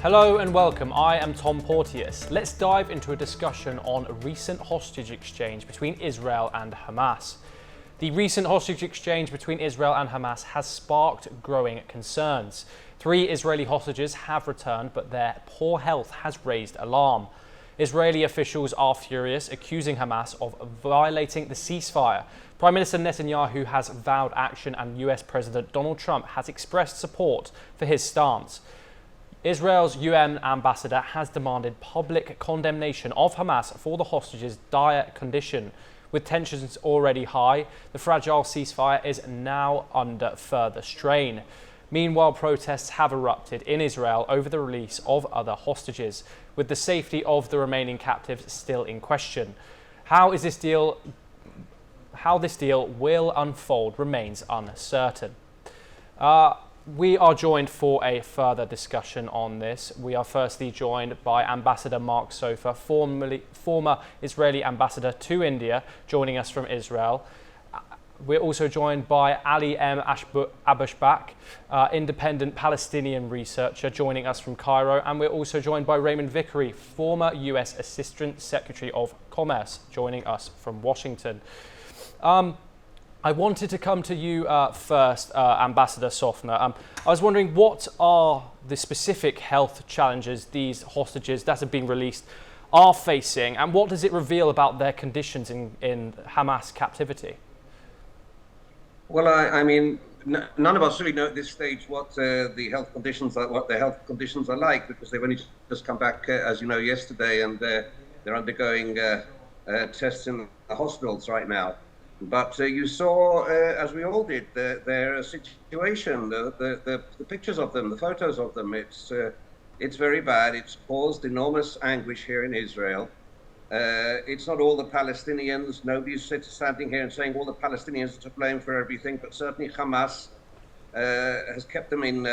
Hello and welcome, I am Tom Porteous. Let's dive into a discussion on a recent hostage exchange between Israel and Hamas. The recent hostage exchange between Israel and Hamas has sparked growing concerns. 3 Israeli hostages have returned, but their poor health has raised alarm. Israeli officials are furious, accusing Hamas of violating the ceasefire. Prime Minister Netanyahu has vowed action and US President Donald Trump has expressed support for his stance. Israel's UN ambassador has demanded public condemnation of Hamas for the hostages' dire condition. With tensions already high, the fragile ceasefire is now under further strain. Meanwhile, protests have erupted in Israel over the release of other hostages, with the safety of the remaining captives still in question. How this deal will unfold remains uncertain. We are joined for a further discussion on this. We are firstly joined by Ambassador Mark Sofer, former Israeli ambassador to India, joining us from Israel. We're also joined by Ali M. Abushbak, independent Palestinian researcher, joining us from Cairo. And we're also joined by Raymond Vickery, former US Assistant Secretary of Commerce, joining us from Washington. I wanted to come to you first, Ambassador Sofer. I was wondering, what are the specific health challenges these hostages that have been released are facing, and what does it reveal about their conditions in Hamas captivity? Well, I mean, none of us really know at this stage what the health conditions are like, because they've only just come back, as you know, yesterday, and they're undergoing tests in the hospitals right now. But you saw, as we all did, their situation, the pictures of them, the photos of them. It's very bad. It's caused enormous anguish here in Israel. It's not all the Palestinians. Nobody's standing here and saying all the Palestinians are to blame for everything, but certainly Hamas has kept them in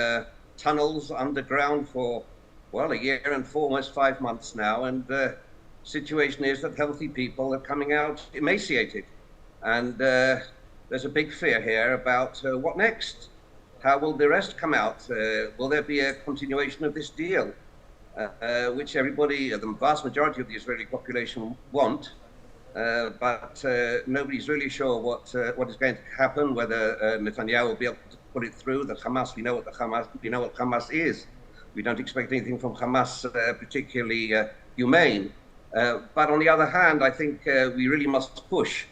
tunnels underground for, well, a year and almost 5 months now. And the situation is that healthy people are coming out emaciated. And there's a big fear here about what next? How will the rest come out? Will there be a continuation of this deal, which everybody, the vast majority of the Israeli population want, but nobody's really sure what is going to happen, whether Netanyahu will be able to put it through. The Hamas, we know what Hamas is. We don't expect anything from Hamas particularly humane. But on the other hand, I think we really must push.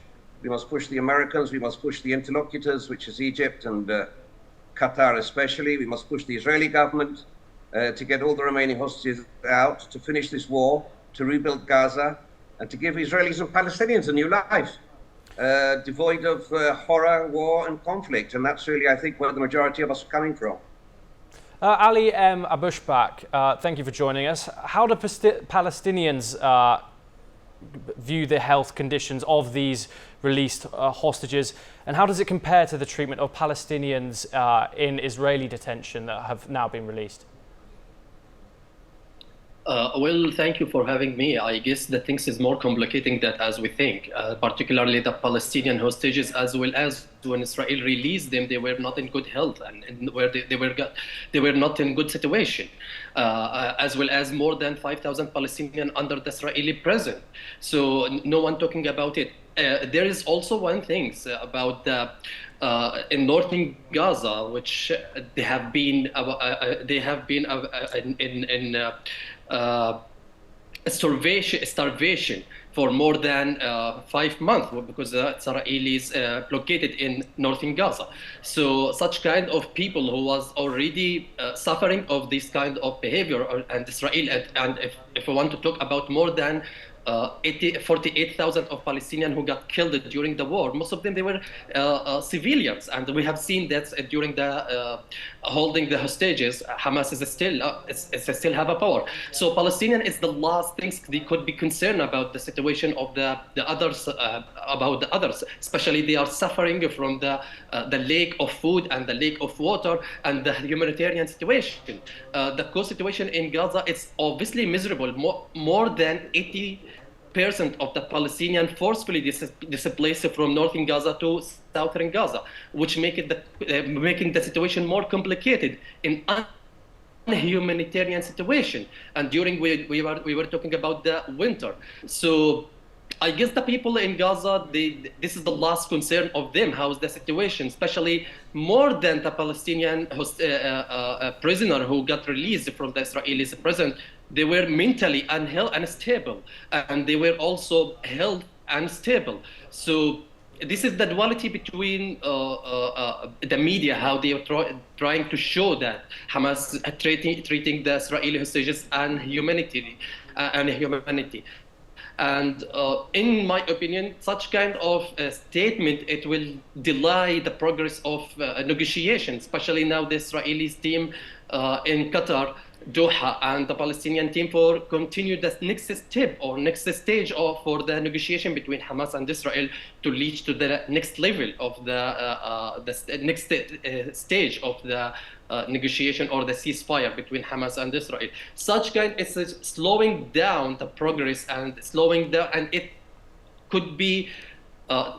We must push the Americans, we must push the interlocutors, which is Egypt and Qatar especially. We must push the Israeli government to get all the remaining hostages out, to finish this war, to rebuild Gaza, and to give Israelis and Palestinians a new life, devoid of horror, war, and conflict. And that's really, I think, where the majority of us are coming from. Ali M. Abushbak, thank you for joining us. How do Palestinians view the health conditions of these released hostages, and how does it compare to the treatment of Palestinians in Israeli detention that have now been released? Well, thank you for having me. I guess the things is more complicating than as we think, particularly the Palestinian hostages, as well as when Israel released them, they were not in good health and where they were not in good situation, as well as more than 5,000 Palestinians under the Israeli prison. So no one talking about it. There is also one thing about the in northern Gaza, which they have been starvation for more than 5 months, because the Israelis blockaded in northern Gaza. So such kind of people who was already suffering of this kind of behavior, and Israel, and if we want to talk about more than 48,000 of Palestinians who got killed during the war. Most of them, they were civilians, and we have seen that during the holding the hostages. Hamas is still have a power. So Palestinian is the last things they could be concerned about the situation of the others, about the others. Especially they are suffering from the lack of food and the lack of water and the humanitarian situation. The situation in Gaza is obviously miserable. More than percent of the Palestinian forcefully displaced from northern Gaza to southern Gaza, which making the situation more complicated in humanitarian situation. And during we were talking about the winter. So I guess the people in Gaza, this is the last concern of them. How is the situation, especially more than the Palestinian prisoner who got released from the Israeli prison. They were mentally unstable, and they were also health unstable. So this is the duality between the media, how they are trying to show that Hamas treating the Israeli hostages and humanity. And in my opinion, such kind of statement, it will delay the progress of negotiations, especially now the Israelis team in Qatar, Doha, and the Palestinian team for continue the next step or next stage for the negotiation between Hamas and Israel to reach to the next level of the next stage of the negotiation or the ceasefire between Hamas and Israel. Such kind is slowing down the progress and slowing down, and it could be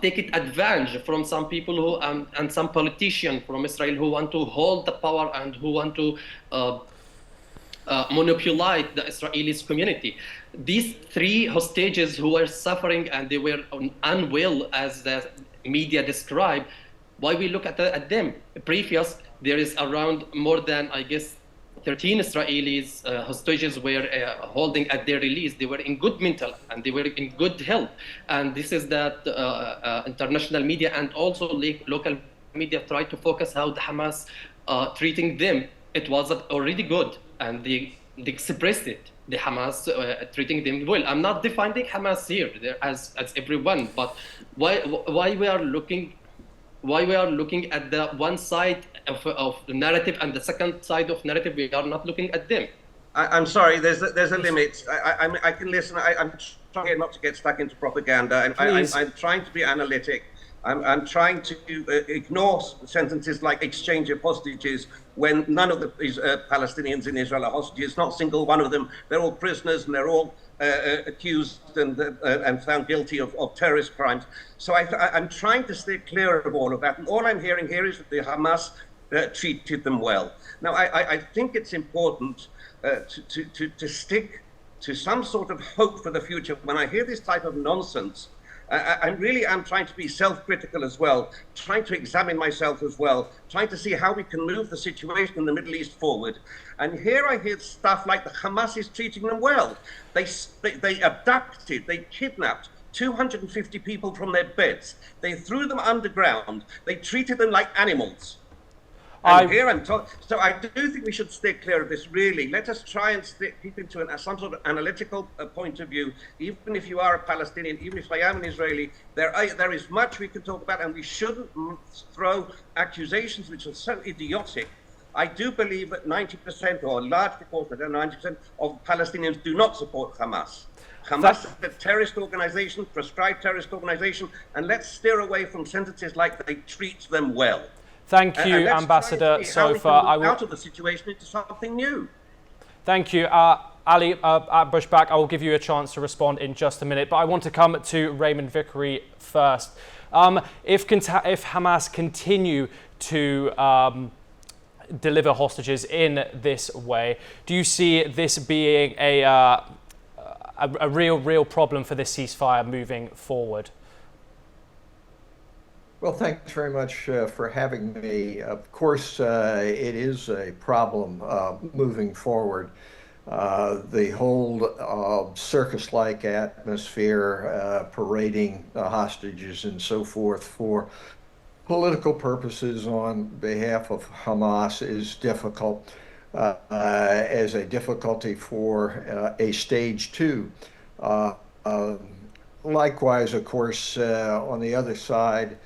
taking advantage from some people who and some politicians from Israel who want to hold the power and who want to manipulate the Israelis community. These three hostages who were suffering and they were unwell, as the media described, why we look at them? There is around more than, I guess, 13 Israelis hostages were holding at their release. They were in good mental and they were in good health. And this is that international media and also local media try to focus how the Hamas treating them. It was already good, and they expressed it. The Hamas treating them well. I'm not defining Hamas here as everyone, but why we are looking at the one side of the narrative and the second side of narrative, we are not looking at them. I'm sorry, there's a limit. I can listen. I'm trying not to get stuck into propaganda. I'm trying to be analytic. I'm trying to ignore sentences like exchange of hostages when none of the Palestinians in Israel are hostages, not a single one of them. They're all prisoners and they're all accused and found guilty of terrorist crimes. So I'm trying to stay clear of all of that. And all I'm hearing here is that the Hamas treated them well. Now, I think it's important to stick to some sort of hope for the future. When I hear this type of nonsense, I really am trying to be self-critical as well, trying to examine myself as well, trying to see how we can move the situation in the Middle East forward. And here I hear stuff like the Hamas is treating them well. They abducted, they kidnapped 250 people from their beds. They threw them underground. They treated them like animals. And here I'm so I do think we should stay clear of this, really. Let us try and keep into some sort of analytical point of view. Even if you are a Palestinian, even if I am an Israeli, there is much we can talk about, and we shouldn't throw accusations which are so idiotic. I do believe that 90% or a large proportion, 90% of Palestinians do not support Hamas. Hamas is a terrorist organization, proscribed terrorist organization, and let's steer away from sentences like they treat them well. Thank you, Ambassador Sofa. I will out of the situation into something new. Thank you, Ali at Bushback. I will give you a chance to respond in just a minute, but I want to come to Raymond Vickery first. If Hamas continue to deliver hostages in this way, do you see this being a real problem for this ceasefire moving forward? Well, thanks very much for having me. Of course, it is a problem moving forward. The whole circus-like atmosphere, parading hostages and so forth for political purposes on behalf of Hamas is difficult, as a difficulty for a stage two. Likewise, of course, on the other side,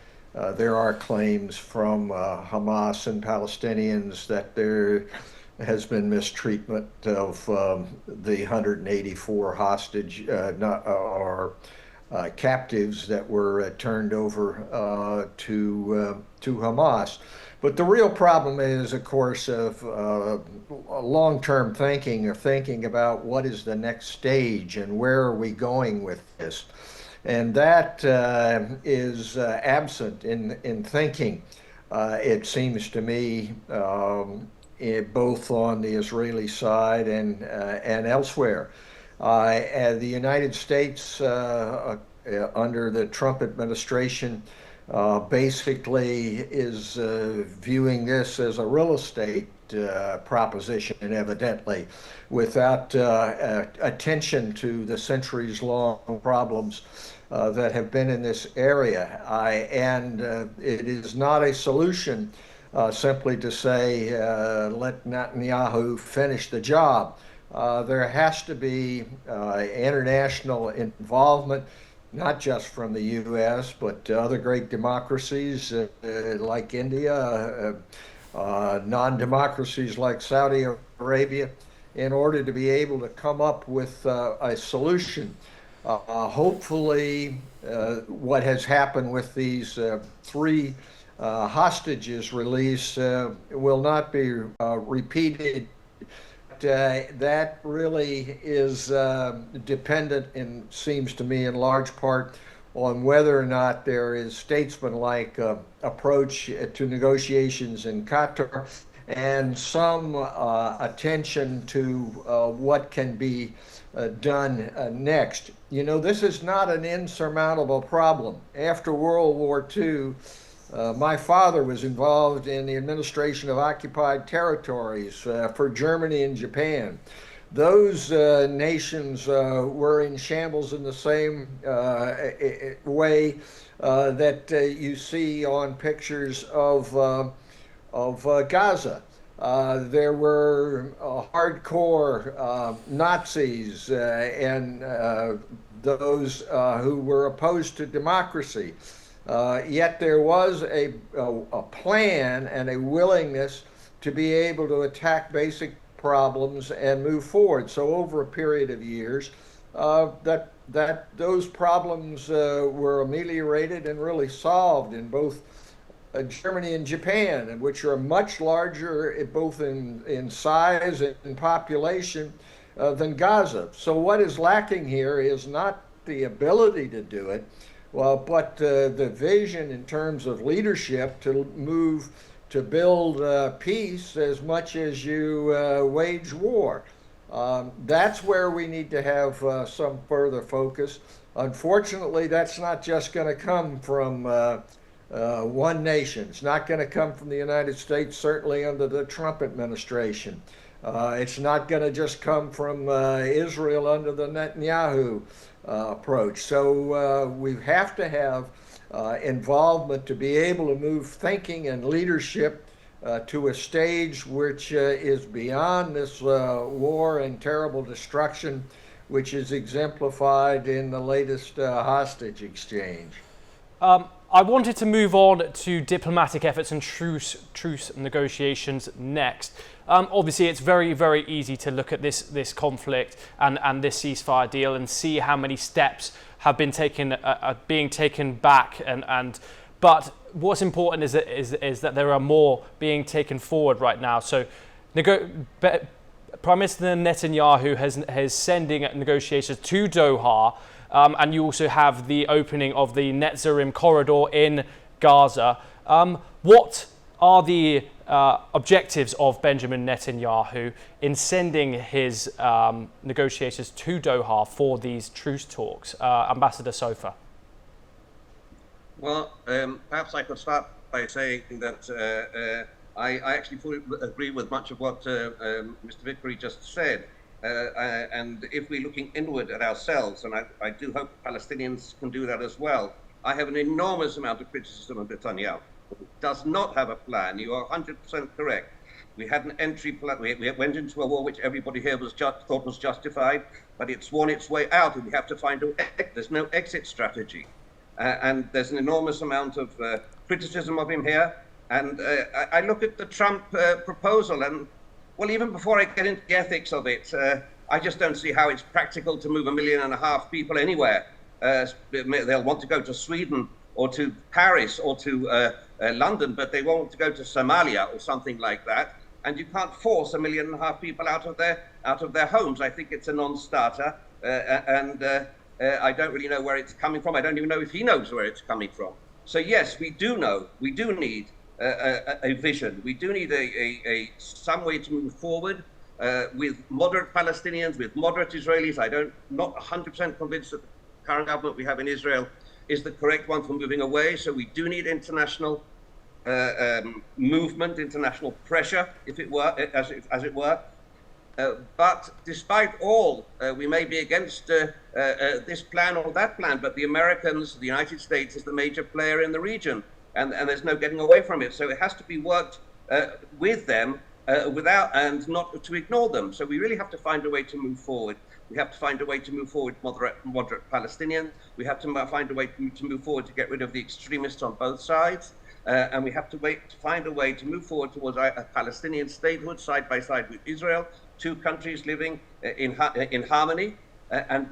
there are claims from Hamas and Palestinians that there has been mistreatment of the 184 hostage or captives that were turned over to Hamas. But the real problem is, of course, of long-term thinking, or thinking about what is the next stage and where are we going with this. And that is absent in thinking, it seems to me, both on the Israeli side and elsewhere. The United States, under the Trump administration, basically is viewing this as a real estate proposition, evidently, without attention to the centuries-long problems that have been in this area. And it is not a solution simply to say, let Netanyahu finish the job. There has to be international involvement, not just from the U.S., but other great democracies like India, non-democracies like Saudi Arabia, in order to be able to come up with a solution. Hopefully, what has happened with these three hostages released will not be repeated. That really is dependent, and seems to me in large part, on whether or not there is statesmanlike approach to negotiations in Qatar, and some attention to what can be done next. You know, this is not an insurmountable problem. After World War II, my father was involved in the administration of occupied territories for Germany and Japan. Those nations were in shambles in the same way that you see on pictures of Gaza. There were hardcore Nazis and those who were opposed to democracy. Yet there was a plan and a willingness to be able to attack basic problems and move forward. So over a period of years, those problems were ameliorated and really solved in both Germany and Japan, which are much larger both in size and population than Gaza. So what is lacking here is not the ability to do it, well, but the vision in terms of leadership to move to build peace as much as you wage war. That's where we need to have some further focus. Unfortunately, that's not just going to come from one nation. It's not going to come from the United States, certainly under the Trump administration. It's not going to just come from Israel under the Netanyahu approach. So we have to have involvement to be able to move thinking and leadership to a stage which is beyond this war and terrible destruction, which is exemplified in the latest hostage exchange. I wanted to move on to diplomatic efforts and truce negotiations next. Obviously, it's very, very easy to look at this conflict and this ceasefire deal and see how many steps have been being taken back. But what's important is that there are more being taken forward right now. So, Prime Minister Netanyahu is sending negotiations to Doha. And you also have the opening of the Netzarim corridor in Gaza. What are the objectives of Benjamin Netanyahu in sending his negotiators to Doha for these truce talks? Ambassador Sofa. Well, perhaps I could start by saying that I actually fully agree with much of what Mr. Vickery just said. And if we're looking inward at ourselves, and I do hope Palestinians can do that as well, I have an enormous amount of criticism of Netanyahu. He does not have a plan. You are 100% correct. We had an entry plan. We went into a war which everybody here thought was justified, but it's won its way out, and we have to find there's no exit strategy. And there's an enormous amount of criticism of him here. And I look at the Trump proposal, and well, even before I get into the ethics of it, I just don't see how it's practical to move 1.5 million people anywhere. They'll want to go to Sweden or to Paris or to London, but they won't want to go to Somalia or something like that. And you can't force 1.5 million people out of their homes. I think it's a non-starter, and I don't really know where it's coming from. I don't even know if he knows where it's coming from. So yes, we do need a vision. We do need some way to move forward with moderate Palestinians, with moderate Israelis. Not 100% convinced that the current government we have in Israel is the correct one for moving away. So we do need international movement, international pressure, if it were, as it were. But despite all, we may be against this plan or that plan, but the Americans, the United States is the major player in the region, and there's no getting away from it. So it has to be worked with them without, and not to ignore them. So we really have to find a way to move forward. We have to find a way to move forward moderate Palestinians. We have to find a way to move forward to get rid of the extremists on both sides. And we have to find a way to move forward towards a Palestinian statehood side by side with Israel, two countries living in harmony. And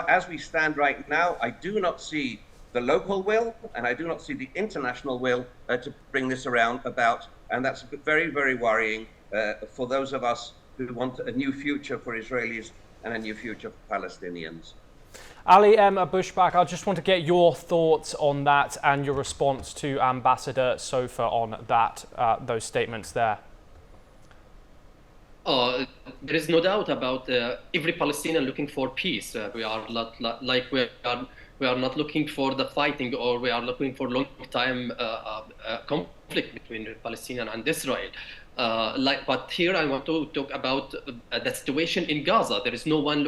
as we stand right now, I do not see the local will, and I do not see the international will to bring this about. And that's very, very worrying for those of us who want a new future for Israelis and a new future for Palestinians. Ali M. Bushback, I just want to get your thoughts on that and your response to Ambassador Sofa on that, those statements there. There is no doubt about every Palestinian looking for peace. We are not looking for the fighting, or we are looking for long time conflict between Palestinian and Israel. But here I want to talk about the situation in Gaza. There is no one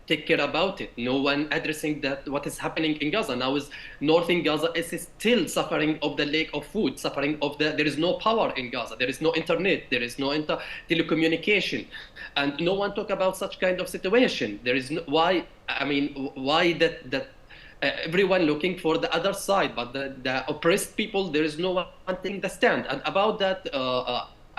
take care about it. No one addressing what is happening in Gaza. Now is northern Gaza is still suffering of the lack of food, suffering of there is no power in Gaza. There is no internet. There is no telecommunication, and no one talk about such kind of situation. There is why that. Everyone looking for the other side, but the oppressed people, there is no one taking the stand. And about that,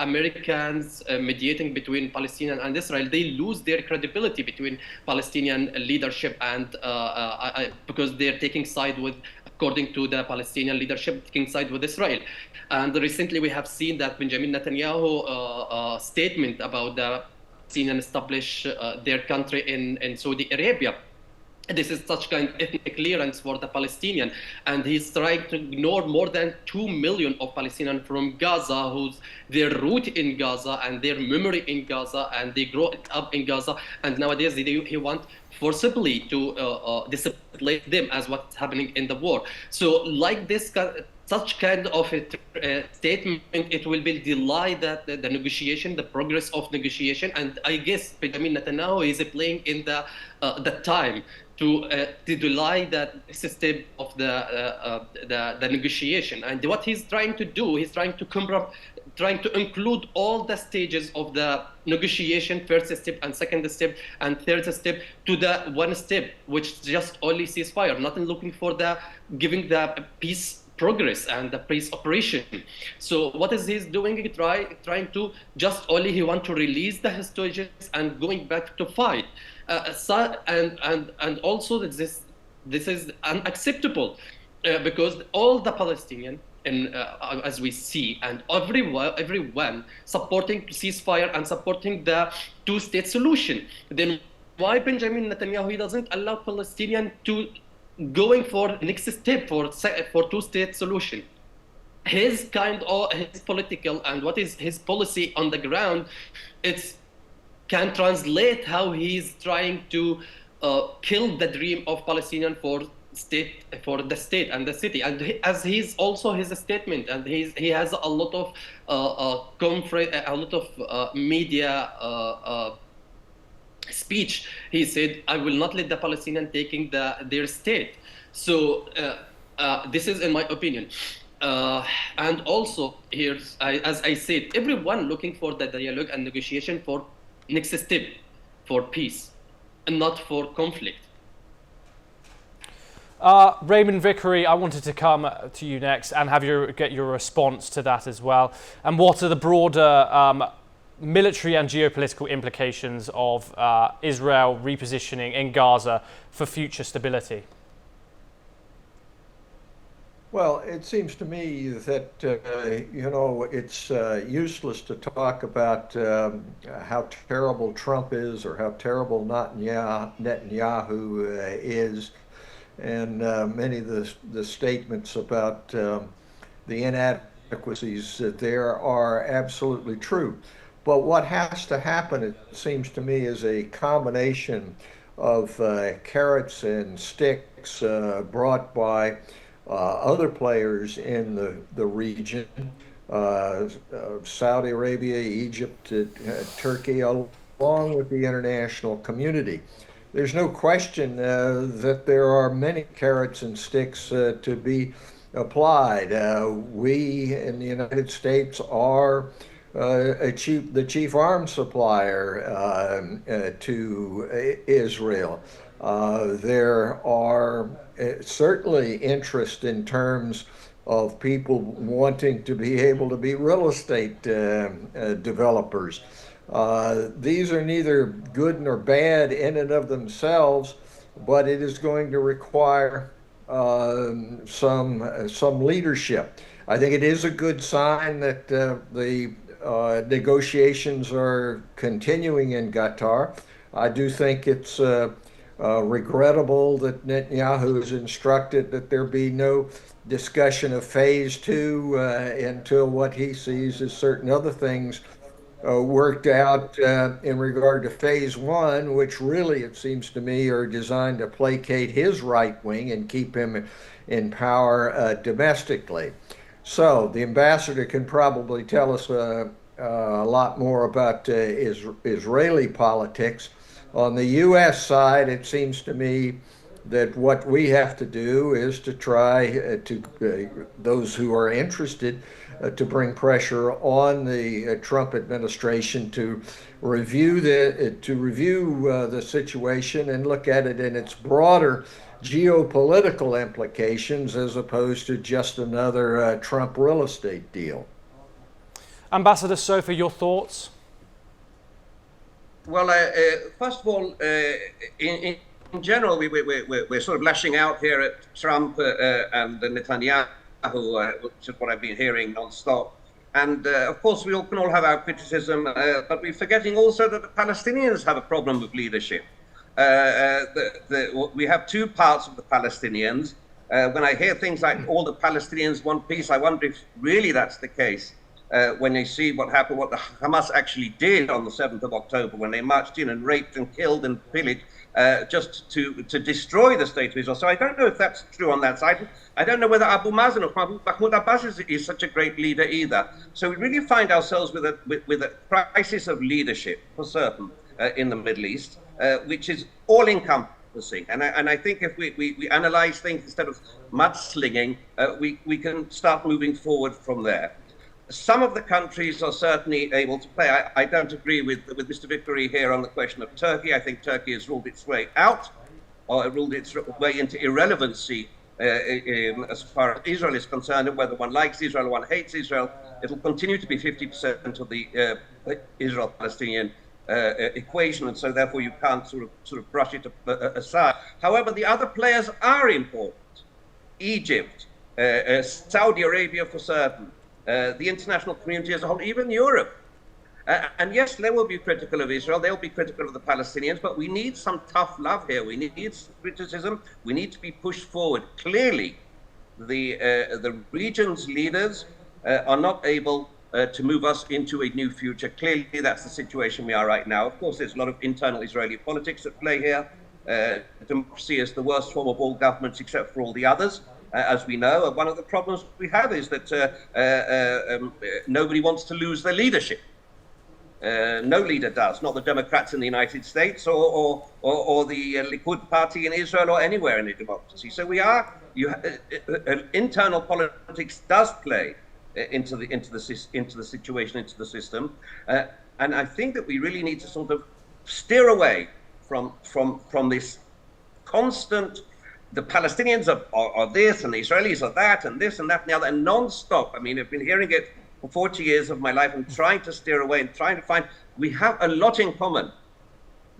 Americans mediating between Palestinian and Israel, they lose their credibility between Palestinian leadership and because they're taking side with, according to the Palestinian leadership, taking side with Israel. And recently we have seen that Benjamin Netanyahu statement about the Palestinian establish their country in Saudi Arabia. This is such kind of ethnic clearance for the Palestinian, and he's trying to ignore more than 2 million of Palestinians from Gaza, whose their root in Gaza and their memory in Gaza, and they grow up in Gaza, and nowadays he wants forcibly to discipline them as what's happening in the war. So like this, such kind of a statement, it will be delay that the negotiation, the progress of negotiation, and I guess Benjamin Netanyahu is playing in the time to delay that step of the negotiation. And what he's trying to do, he's trying to include all the stages of the negotiation, first step and second step and third step, to the one step, which just only ceasefire, not looking for giving the peace progress and the peace operation. So what is he doing? Trying to just only he want to release the hostages and going back to fight. And also this is unacceptable because all the Palestinians, and as we see, and everyone supporting ceasefire and supporting the two-state solution. Then why Benjamin Netanyahu, he doesn't allow Palestinians to going for next step for two-state solution? His political and what is his policy on the ground, can translate how he's trying to kill the dream of Palestinian for the state and the city. And as he's also his statement, and he has a lot of media speech. He said, "I will not let the Palestinian taking their state." So this is in my opinion. And also here, as I said, everyone looking for the dialogue and negotiation for next step, for peace, and not for conflict. Raymond Vickery, I wanted to come to you next and get your response to that as well. And what are the broader military and geopolitical implications of Israel repositioning in Gaza for future stability? Well, it seems to me that, it's useless to talk about how terrible Trump is or how terrible Netanyahu is, and many of the statements about the inadequacies there are absolutely true. But what has to happen, it seems to me, is a combination of carrots and sticks brought by other players in the region, Saudi Arabia, Egypt, Turkey, along with the international community. There's no question that there are many carrots and sticks to be applied. We in the United States are the chief arms supplier to Israel. There are certainly interest in terms of people wanting to be able to be real estate developers. These are neither good nor bad in and of themselves, but it is going to require some leadership. I think it is a good sign that the negotiations are continuing in Qatar. I do think it's regrettable that Netanyahu has instructed that there be no discussion of phase two until what he sees as certain other things worked out in regard to phase one, which really, it seems to me, are designed to placate his right wing and keep him in power domestically. So the ambassador can probably tell us a lot more about Israeli politics. On the U.S. side, it seems to me that what we have to do is to try those who are interested to bring pressure on the Trump administration to review the situation and look at it in its broader geopolitical implications as opposed to just another Trump real estate deal. Ambassador Sofa, your thoughts? Well, first of all, in general, we're sort of lashing out here at Trump and Netanyahu, which is what I've been hearing non-stop. And of course, we can all have our criticism, but we're forgetting also that the Palestinians have a problem with leadership. We have two parts of the Palestinians. When I hear things like all the Palestinians want peace, I wonder if really that's the case. When they see what happened, what the Hamas actually did on the 7th of October, when they marched in and raped and killed and pillaged just to destroy the state of Israel. So I don't know if that's true on that side. I don't know whether Abu Mazen or Mahmoud Abbas is such a great leader either. So we really find ourselves with a crisis of leadership, for certain, in the Middle East, which is all-encompassing. And I think if we analyze things instead of mudslinging, we can start moving forward from there. Some of the countries are certainly able to play. I don't agree with Mr. Vickery here on the question of Turkey. I think Turkey has ruled its way out, or ruled its way into irrelevancy as far as Israel is concerned. And whether one likes Israel or one hates Israel, it'll continue to be 50% of the Israel-Palestinian equation, and so therefore you can't sort of brush it aside. However, the other players are important. Egypt, Saudi Arabia for certain. The international community as a whole, even Europe. And yes, they will be critical of Israel, they'll be critical of the Palestinians, but we need some tough love here. We need criticism, we need to be pushed forward. Clearly, the region's leaders are not able to move us into a new future. Clearly, that's the situation we are right now. Of course, there's a lot of internal Israeli politics at play here. Democracy is the worst form of all governments except for all the others. As we know, one of the problems we have is that nobody wants to lose their leadership. No leader does, not the Democrats in the United States or the Likud party in Israel or anywhere in a democracy. So internal politics does play into the situation, into the system, and I think that we really need to sort of steer away from this constant. The Palestinians are this, and the Israelis are that, and this and that and the other, and non-stop. I mean, I've been hearing it for 40 years of my life and trying to steer away and trying to find, we have a lot in common.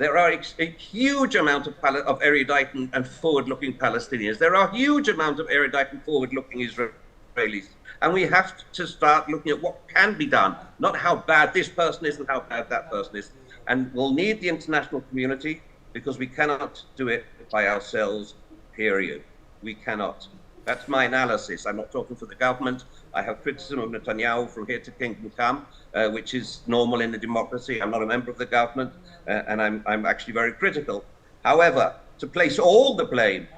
There are a huge amount of erudite and forward-looking Palestinians. There are a huge amount of erudite and forward-looking Israelis. And we have to start looking at what can be done, not how bad this person is and how bad that person is. And we'll need the international community because we cannot do it by ourselves, period. We cannot. That's my analysis. I'm not talking for the government. I have criticism of Netanyahu from here to kingdom come, which is normal in a democracy. I'm not a member of the government, and I'm actually very critical. However, to place all the blame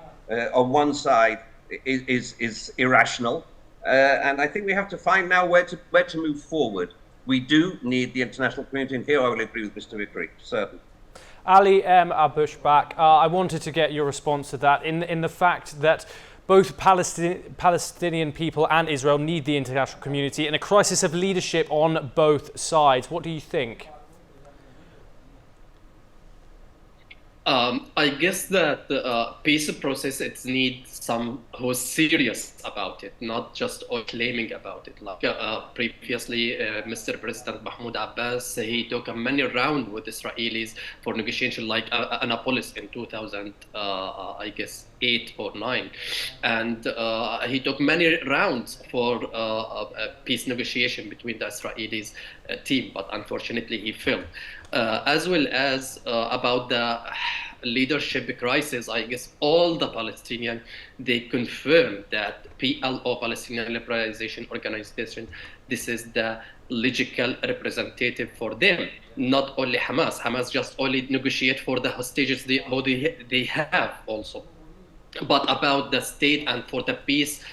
on one side is irrational. And I think we have to find now where to move forward. We do need the international community, and here I will agree with Mr. Vickery, certainly. Ali M. Abushbak, I wanted to get your response to that in the fact that both Palestinian people and Israel need the international community in a crisis of leadership on both sides. What do you think? I guess that the peace process, it needs some who's serious about it, not just all claiming about it. Like previously, Mr. President Mahmoud Abbas, he took many rounds with Israelis for negotiation, like Annapolis in 2000, I guess 8 or 9, and he took many rounds for peace negotiation between the Israelis team, but unfortunately he failed. As well as about the leadership crisis, I guess all the Palestinians, they confirm that PLO, Palestinian Liberalization Organization, this is the logical representative for them, not only Hamas. Hamas just only negotiate for the hostages they have also. But about the state and for the peace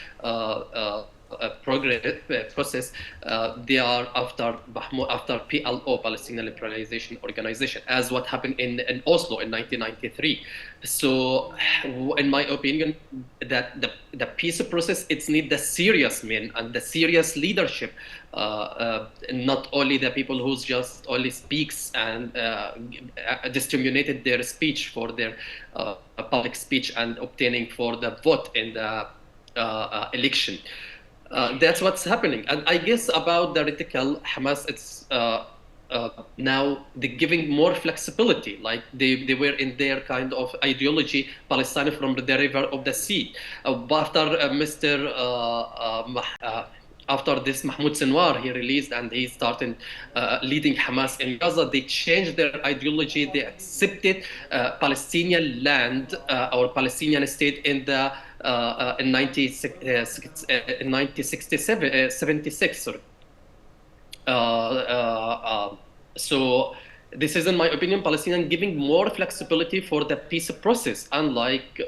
process, they are after PLO, Palestinian Liberalization Organization, as what happened in Oslo in 1993. So, in my opinion, that the peace process, it needs the serious men and the serious leadership, not only the people who just only speaks and disseminated their speech for their public speech and obtaining for the vote in the election. That's what's happening. And I guess about the radical Hamas, it's now they're giving more flexibility. Like they were in their kind of ideology, Palestine from the river of the sea. After this Mahmoud Sinwar, he released and he started leading Hamas in Gaza, they changed their ideology. They accepted Palestinian land or Palestinian state in the in 1976. Sorry. So this is, in my opinion, Palestinian giving more flexibility for the peace process, unlike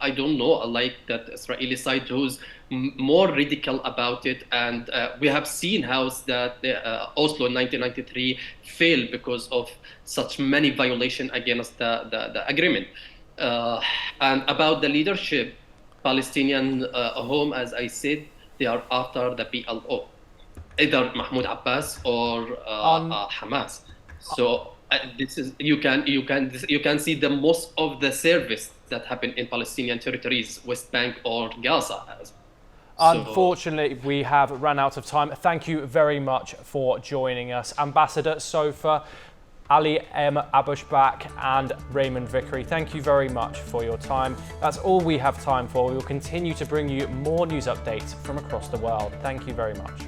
I don't know, like that Israeli side who's more radical about it. And we have seen how that Oslo in 1993 failed because of such many violations against the agreement. And about the leadership, Palestinian home, as I said, they are after the PLO, either Mahmoud Abbas or Hamas. So this is you can see the most of the service that happened in Palestinian territories, West Bank or Gaza. Unfortunately, we have run out of time. Thank you very much for joining us, Ambassador Sofa, Ali M. Abushbak and Raymond Vickery. Thank you very much for your time. That's all we have time for. We will continue to bring you more news updates from across the world. Thank you very much.